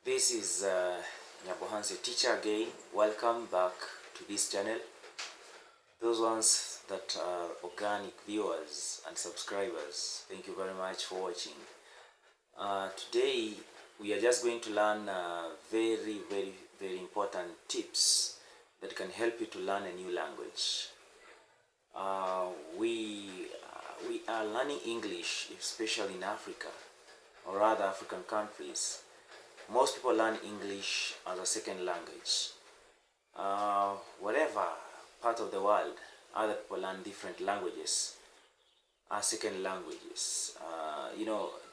This is Nyabohanse teacher again. Welcome back to this channel. Those ones that are organic viewers and subscribers, thank you very much for watching. Today we are just going to learn very important tips that can help you to learn a new language. We are learning English, especially in Africa or other African countries. Most people learn English as a second language. Whatever part of the world, other people learn different languages as second languages.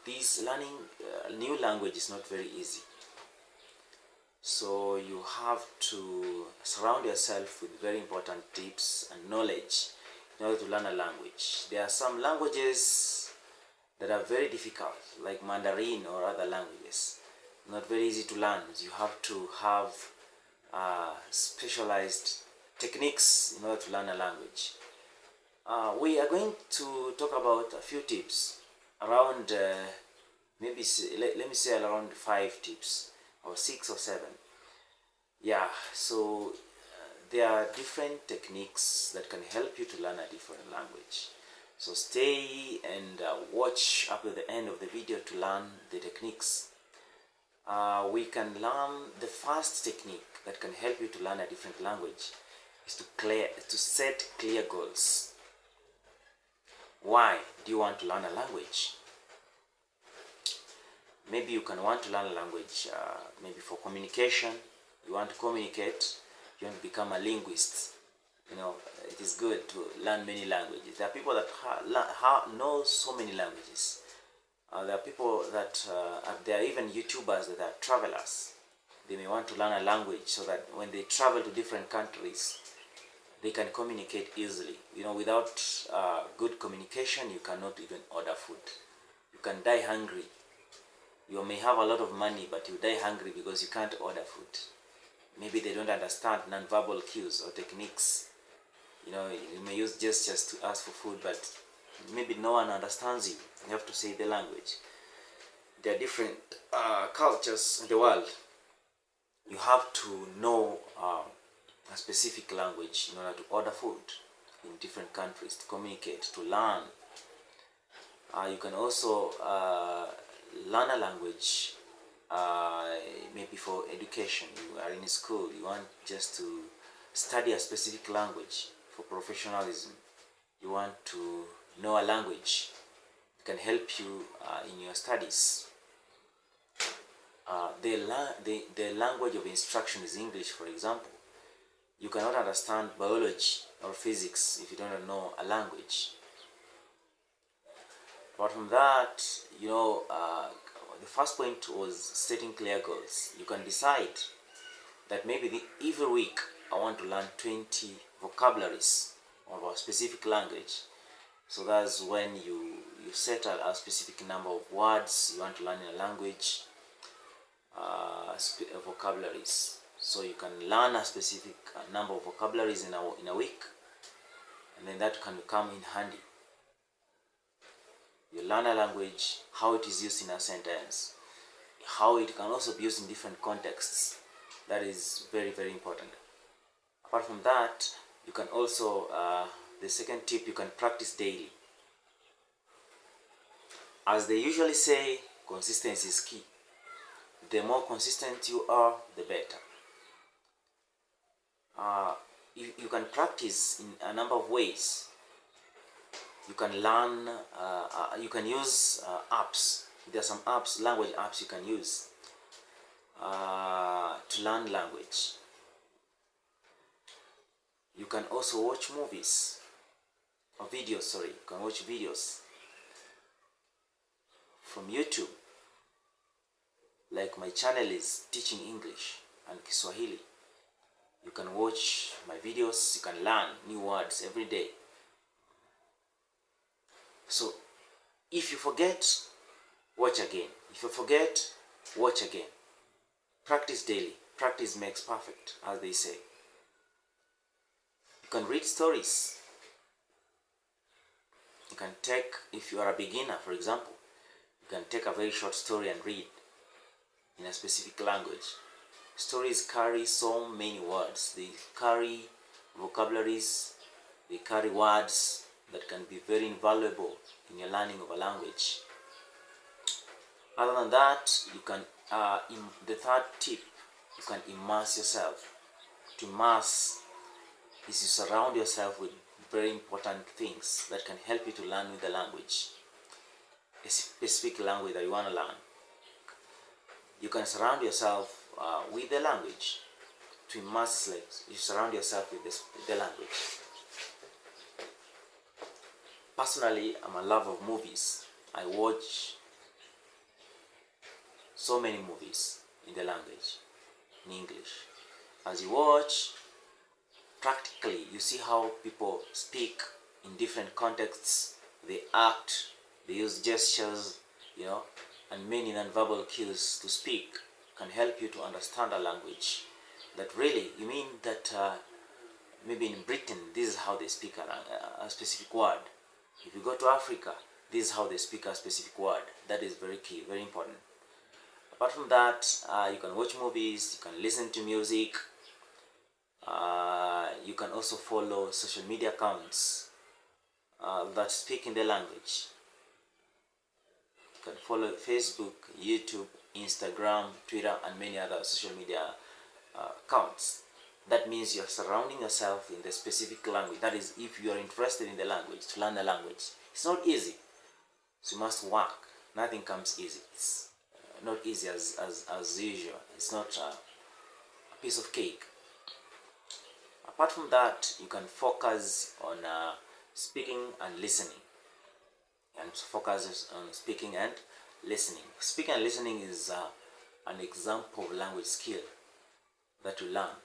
This learning new language is not very easy. So you have to surround yourself with very important tips and knowledge in order to learn a language. There are some languages that are very difficult, like Mandarin or other languages. Not very easy to learn. You have to have specialized techniques in order to learn a language. We are going to talk about a few tips around let me say around 5 tips or 6 or 7. Yeah, so there are different techniques that can help you to learn a different language. So stay and watch up to the end of the video to learn the techniques. We can learn the first technique that can help you to learn a different language is to set clear goals. Why do you want to learn a language? Maybe you can want to learn a language maybe for communication. You want to communicate, you want to become a linguist. It is good to learn many languages. There are people that know so many languages. There are people that, there are even YouTubers that are travelers. They may want to learn a language so that when they travel to different countries, they can communicate easily. Without good communication, you cannot even order food. You can die hungry. You may have a lot of money, but you die hungry because you can't order food. Maybe they don't understand non-verbal cues or techniques. You may use gestures to ask for food, but maybe no one understands you. You have to say the language. There are different cultures in the world. You have to know a specific language in order to order food in different countries, to communicate, to learn. You can also learn a language maybe for education. You are in school, you want just to study a specific language for professionalism. You want to know a language. It can help you in your studies. The language of instruction is English, for example. You cannot understand biology or physics if you don't know a language. Apart from that, the first point was setting clear goals. You can decide that maybe every week I want to learn 20 vocabularies of a specific language. So that's when you set a specific number of words you want to learn in a language, vocabularies. So you can learn a specific number of vocabularies in a week, and then that can come in handy. You learn a language, how it is used in a sentence, how it can also be used in different contexts. That is very important. Apart from that, you can also, the second tip, you can practice daily. As they usually say, consistency is key. The more consistent you are, the better. You can practice in a number of ways. You can learn, you can use apps. There are some apps, language apps you can use to learn language. You can also watch movies or videos, you can watch videos from YouTube. Like my channel is Teaching English and Swahili. You can watch my videos, you can learn new words every day. So if you forget, watch again. If you forget, watch again. Practice daily. Practice makes perfect, as they say. You can read stories. You can take, if you are a beginner, for example, you can take a very short story and read. in a specific language. Stories carry so many words. They carry vocabularies, they carry words that can be very invaluable in your learning of a language. Other than that, you can, in the third tip, you can immerse yourself. To immerse is you surround yourself with very important things that can help you to learn with the language, a specific language that you want to learn. You can surround yourself with the language. To immerse is like you surround yourself with the language. Personally, I'm a lover of movies. I watch so many movies in the language, in English. As you watch, practically you see how people speak in different contexts. They act, they use gestures, and many non-verbal cues to speak can help you to understand a language. That really, you mean that maybe in Britain, this is how they speak a specific word. If you go to Africa, this is how they speak a specific word. That is very key, very important. Apart from that, you can watch movies, you can listen to music, you can also follow social media accounts that speak in the language. You can follow Facebook, YouTube, Instagram, Twitter, and many other social media accounts. That means you're surrounding yourself in the specific language. That is, if you are interested in the language, to learn the language. It's not easy, so you must work. Nothing comes easy. It's not easy as usual. It's not a piece of cake. Apart from that, you can focus on speaking and listening. And focus on speaking and listening. Speaking and listening is an example of language skill that you learn.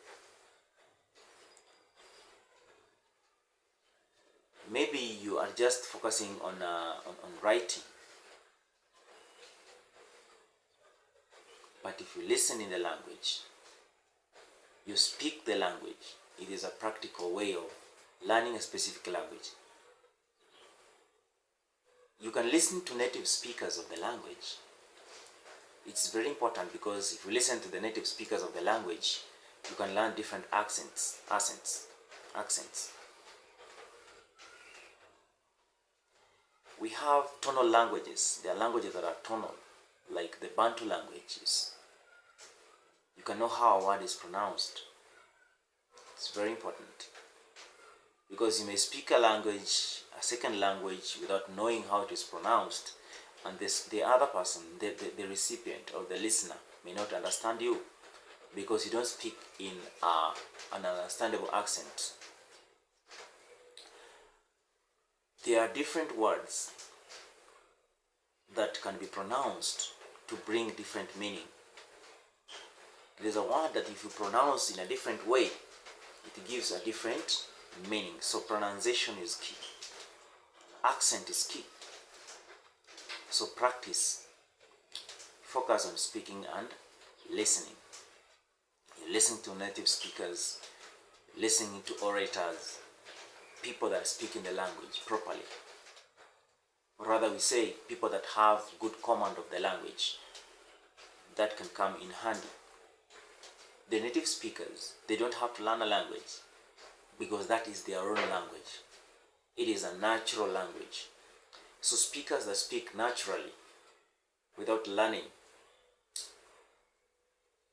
Maybe you are just focusing on writing, but if you listen in the language, you speak the language. It is a practical way of learning a specific language. You can listen to native speakers of the language. It's very important because if you listen to the native speakers of the language, you can learn different accents. We have tonal languages. There are languages that are tonal, like the Bantu languages. You can know how a word is pronounced. It's very important because you may speak a language, a second language, without knowing how it is pronounced, and the other person, the recipient or the listener, may not understand you because you don't speak in an understandable accent. There are different words that can be pronounced to bring different meaning. There's a word that if you pronounce in a different way, it gives a different meaning. So pronunciation is key. Accent is key. So practice. Focus on speaking and listening. You listen to native speakers, listening to orators, people that speak in the language properly. Or rather we say people that have good command of the language. That can come in handy. The native speakers, they don't have to learn a language because that is their own language. It is a natural language. So speakers that speak naturally without learning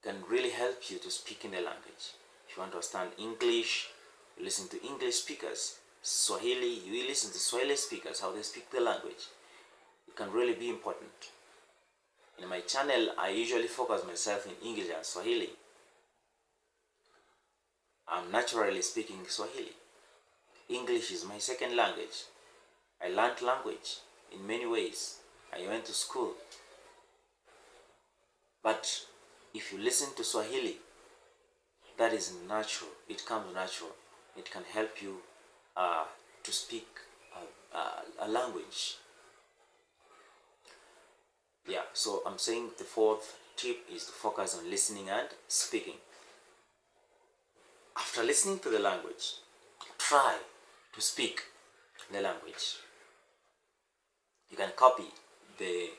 can really help you to speak in the language. If you want to understand English, you listen to English speakers. Swahili, you listen to Swahili speakers, how they speak the language. It can really be important. In my channel, I usually focus myself in English and Swahili. I'm naturally speaking Swahili. English is my second language. I learned language in many ways. I went to school. But if you listen to Swahili, that is natural. It comes natural. It can help you to speak a language. Yeah, so I'm saying the fourth tip is to focus on listening and speaking. After listening to the language, try to speak the language. You can copy the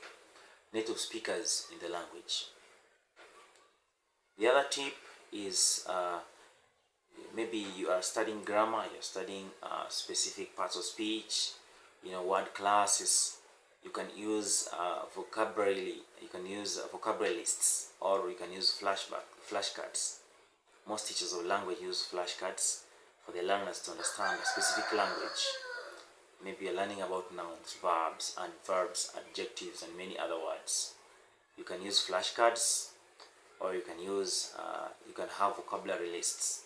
native speakers in the language. The other tip is maybe you are studying grammar, you're studying specific parts of speech, word classes. You can use vocabulary. You can use vocabulary lists, or you can use flashcards. Most teachers of language use flashcards for the learners to understand a specific language. Maybe you're learning about nouns, verbs, adverbs, adjectives, and many other words. You can use flashcards, or you can have vocabulary lists.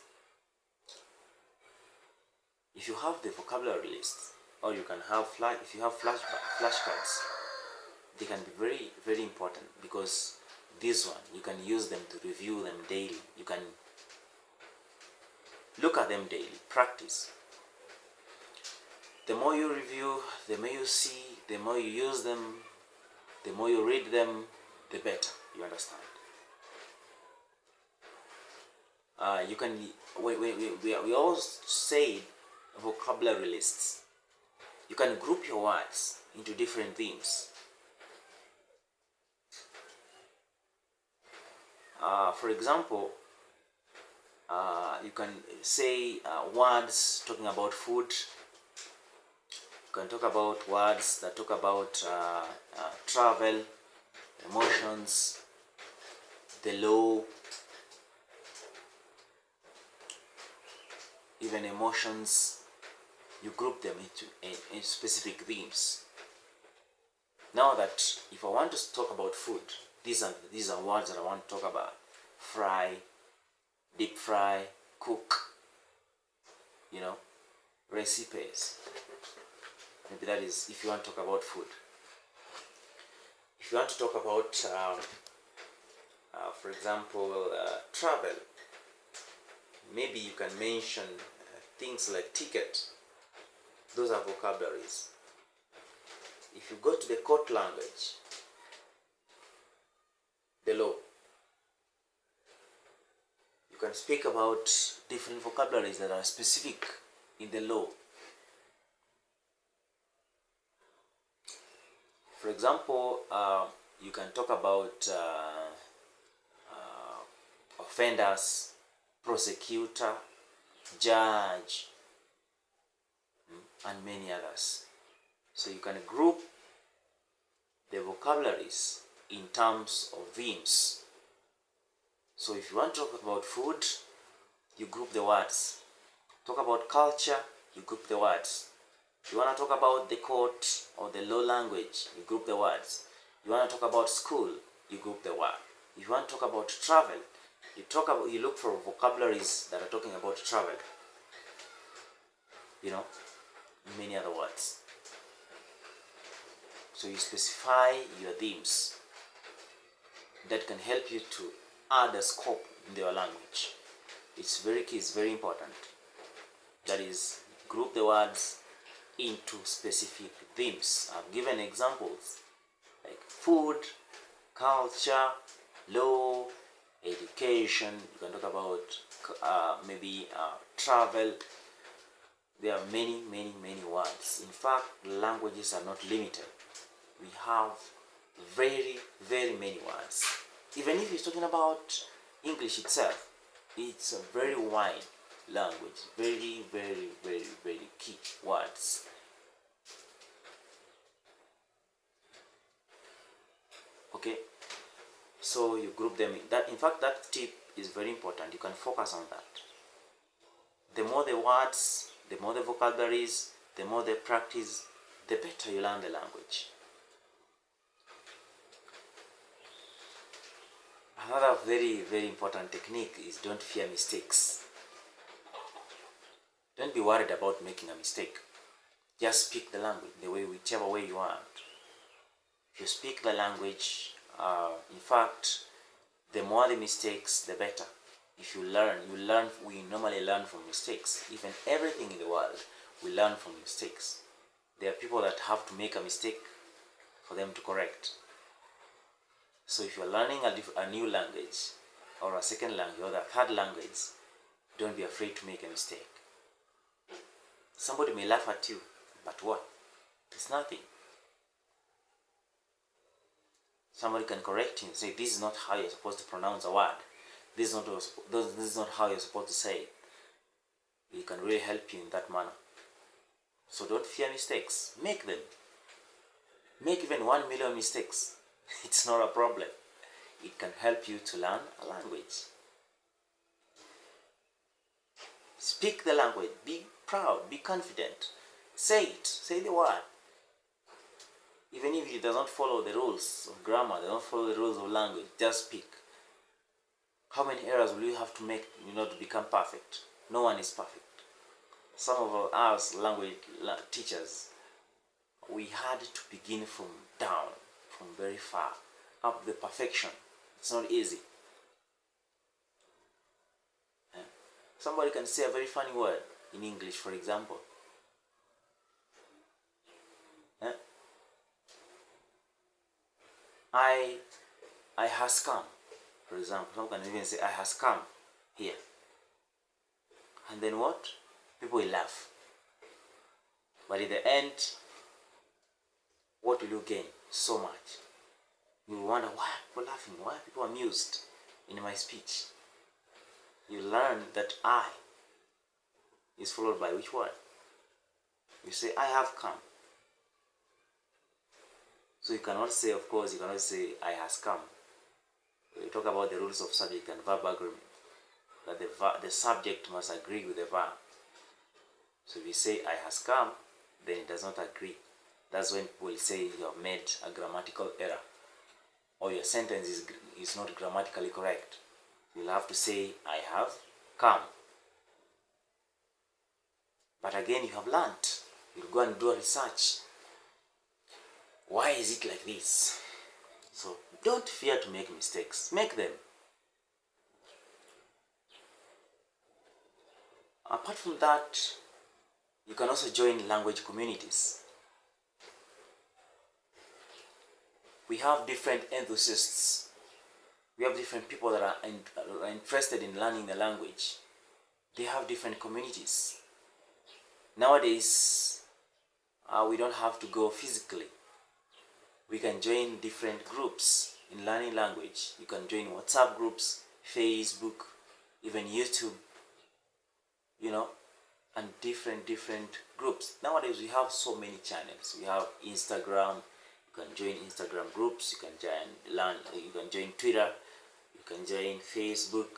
If you have the vocabulary list, or you can have if you have flashcards, they can be very, very important, because this one you can use them to review them daily. You can look at them daily, practice. The more you review, the more you see, the more you use them, the more you read them, the better you understand. We always say vocabulary lists. You can group your words into different themes. For example, you can say words talking about food. You can talk about words that talk about travel, emotions, the law, even emotions. You group them into specific themes. Now that if I want to talk about food, these are words that I want to talk about: fry, deep fry, cook, recipes. Maybe that is if you want to talk about food. If you want to talk about, for example, travel, maybe you can mention things like ticket. Those are vocabularies. If you go to the court language, the law, you can speak about different vocabularies that are specific in the law. For example, you can talk about offenders, prosecutor, judge, and many others. So you can group the vocabularies in terms of themes. So if you want to talk about food, you group the words. Talk about culture, you group the words. You want to talk about the court or the law language, you group the words. You want to talk about school, you group the word. If you want to talk about travel, you look for vocabularies that are talking about travel. Many other words. So you specify your themes that can help you to add a scope in your language. It's very key, it's very important. That is, group the words into specific themes. I've given examples like food, culture, law, education. You can talk about travel. There are many, many, many words. In fact, languages are not limited. We have very, very many words. Even if you're talking about English itself, it's a very wide language. Very, very, very, very key words. Okay, so you group them. In fact, that tip is very important. You can focus on that. The more the words, the more the vocabularies, the more the practice, the better you learn the language. Another very, very important technique is don't fear mistakes. Don't be worried about making a mistake. Just speak the language whichever way you want. If you speak the language, in fact, the more the mistakes, the better. If you learn, we normally learn from mistakes. Even everything in the world, we learn from mistakes. There are people that have to make a mistake for them to correct. So if you're learning a new language, or a second language, or a third language, don't be afraid to make a mistake. Somebody may laugh at you, but what? It's nothing. Somebody can correct you and say, this is not how you're supposed to pronounce a word. this is not how you're supposed to say it. It can really help you in that manner. So don't fear mistakes. Make them. Make even 1 million mistakes. It's not a problem. It can help you to learn a language. Speak the language. Be proud. Be confident. Say it. Say the word. Even if it doesn't follow the rules of grammar, doesn't follow the rules of language, just speak. How many errors will you have to make to become perfect? No one is perfect. Some of us language teachers, we had to begin from down, from very far, up the perfection. It's not easy. Somebody can say a very funny word in English, for example. I has come, for example. Some can even say I has come here. And then what? People will laugh. But in the end, what will you gain? So much. You will wonder, why are people laughing? Why are people amused in my speech? You learn that I is followed by which word? You say, I have come. So you cannot say, of course, you cannot say, I has come. We talk about the rules of subject and verb agreement. That the subject must agree with the verb. So if you say, I has come, then it does not agree. That's when people will say you have made a grammatical error. Or your sentence is not grammatically correct. You'll have to say, I have come. But again, you have learnt. You'll go and do a research. Why is it like this? So don't fear to make mistakes. Make them. Apart from that, you can also join language communities. We have different enthusiasts. We have different people that are interested in learning the language. They have different communities. Nowadays, we don't have to go physically. We can join different groups in learning language. You can join WhatsApp groups, Facebook, even YouTube, and different groups. Nowadays, we have so many channels. We have Instagram. You can join Instagram groups. You can join Twitter. You can join Facebook,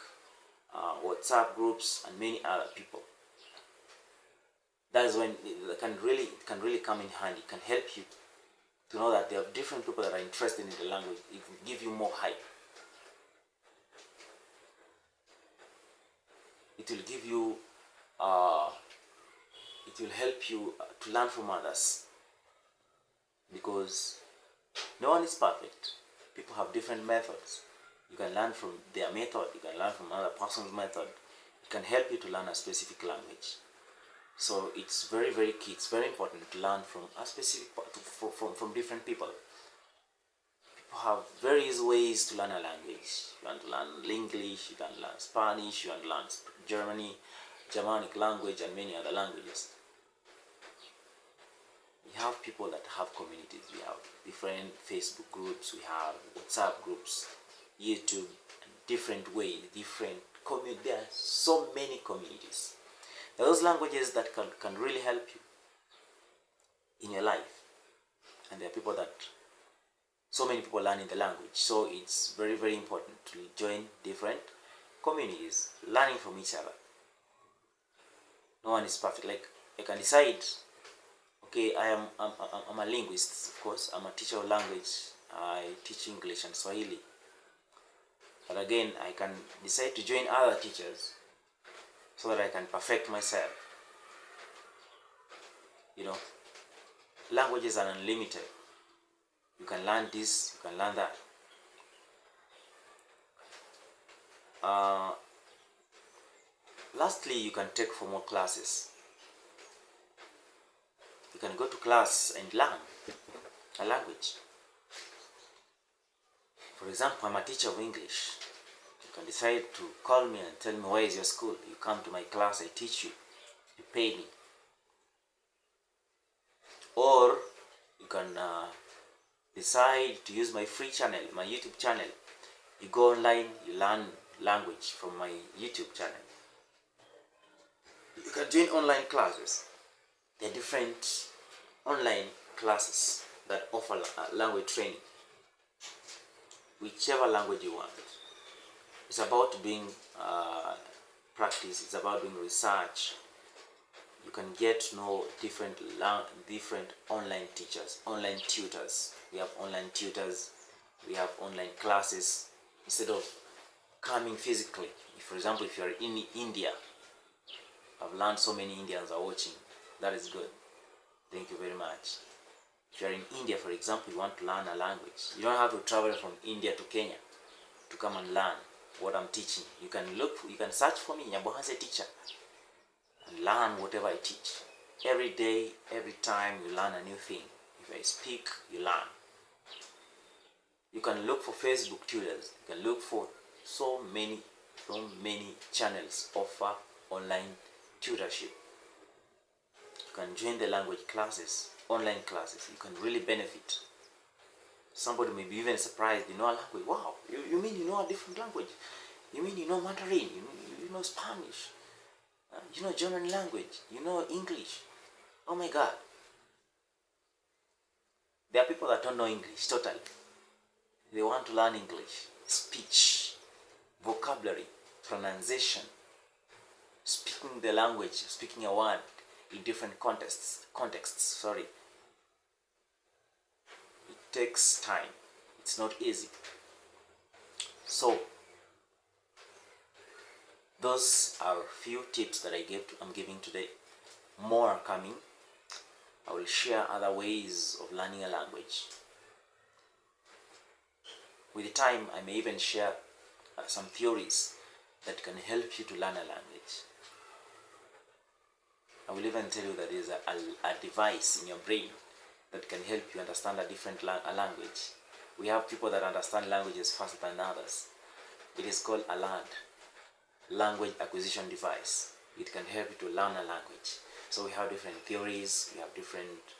WhatsApp groups, and many other people. That is when it can really come in handy. It can help you to know that there are different people that are interested in the language. It will give you more hype. It will give you, it will help you to learn from others. Because no one is perfect. People have different methods. You can learn from their method. You can learn from another person's method. It can help you to learn a specific language. So it's very, very key. It's very important to learn from a specific from different people. People have various ways to learn a language. You want to learn English, you can learn Spanish, you want to learn Germanic language, and many other languages. We have people that have communities. We have different Facebook groups. We have WhatsApp groups, YouTube, and different ways, different communities. There are so many communities. There are those languages that can really help you in your life. And there are people that, so many people learn in the language. So it's very, very important to join different communities, learning from each other. No one is perfect. Like, I can decide, okay, I'm a linguist, of course. I'm a teacher of language. I teach English and Swahili. But again, I can decide to join other teachers so that I can perfect myself. Languages are unlimited. You can learn this, you can learn that. Lastly, you can take formal classes. You can go to class and learn a language. For example, I'm a teacher of English. You can decide to call me and tell me, where is your school? You come to my class, I teach you. You pay me. Or you can decide to use my free channel, my YouTube channel. You go online, you learn language from my YouTube channel. You can join online classes. There are different online classes that offer language training, whichever language you want. It's about doing practice, it's about doing research. You can get to know different online teachers, online tutors. We have online tutors, we have online classes. Instead of coming physically, for example, if you're in India, I've learned so many Indians are watching. That is good. Thank you very much. If you're in India, for example, you want to learn a language, you don't have to travel from India to Kenya to come and learn what I'm teaching. You can search for me, Nyabohanse teacher, and learn whatever I teach. Every day, every time you learn a new thing. If I speak, you learn. You can look for Facebook tutors. You can look for so many channels offer online tutorship. You can join the language classes, online classes. You can really benefit. Somebody may be even surprised, you know a language. Wow, you mean you know a different language? You mean you know Mandarin? You know Spanish? You know German language? You know English? Oh my God. There are people that don't know English totally. They want to learn English, speech, vocabulary, pronunciation, speaking the language, speaking a word in different contexts. It takes time. It's not easy. So those are few tips that I'm giving today. More are coming. I will share other ways of learning a language. With the time, I may even share some theories that can help you to learn a language. I will even tell you that there is a device in your brain that can help you understand a different language. We have people that understand languages faster than others. It is called a LAD, language acquisition device. It can help you to learn a language. So we have different theories, we have different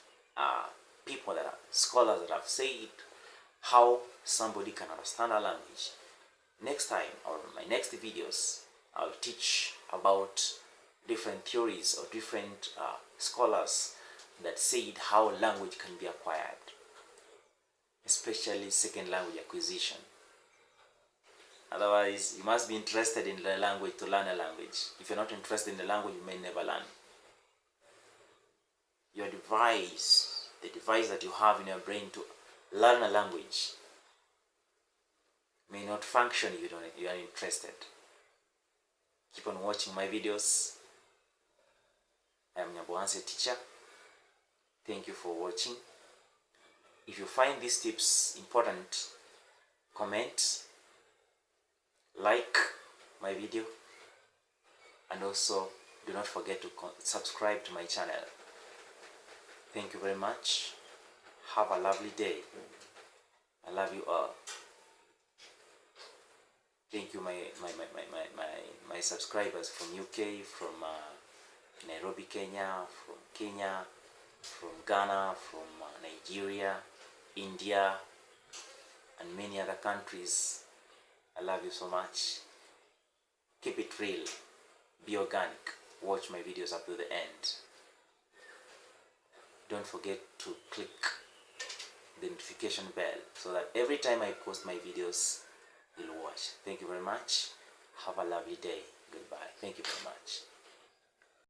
people that are scholars that have said how somebody can understand a language. Next time, or my next videos, I'll teach about different theories or different scholars that said how language can be acquired, especially second language acquisition. Otherwise, you must be interested in the language to learn a language. If you're not interested in the language, you may never learn. Your device, the device that you have in your brain to learn a language, may not function if you are interested. Keep on watching my videos. I am Nyabohanse teacher. Thank you for watching. If you find these tips important, comment, like my video, and also do not forget to subscribe to my channel. Thank you very much. Have a lovely day. I love you all. Thank you my subscribers from UK, from Nairobi, Kenya, from Ghana, from Nigeria, India, and many other countries. I love you so much. Keep it real. Be organic. Watch my videos up to the end. Don't forget to click the notification bell so that every time I post my videos, you'll watch. Thank you very much. Have a lovely day. Goodbye. Thank you very much.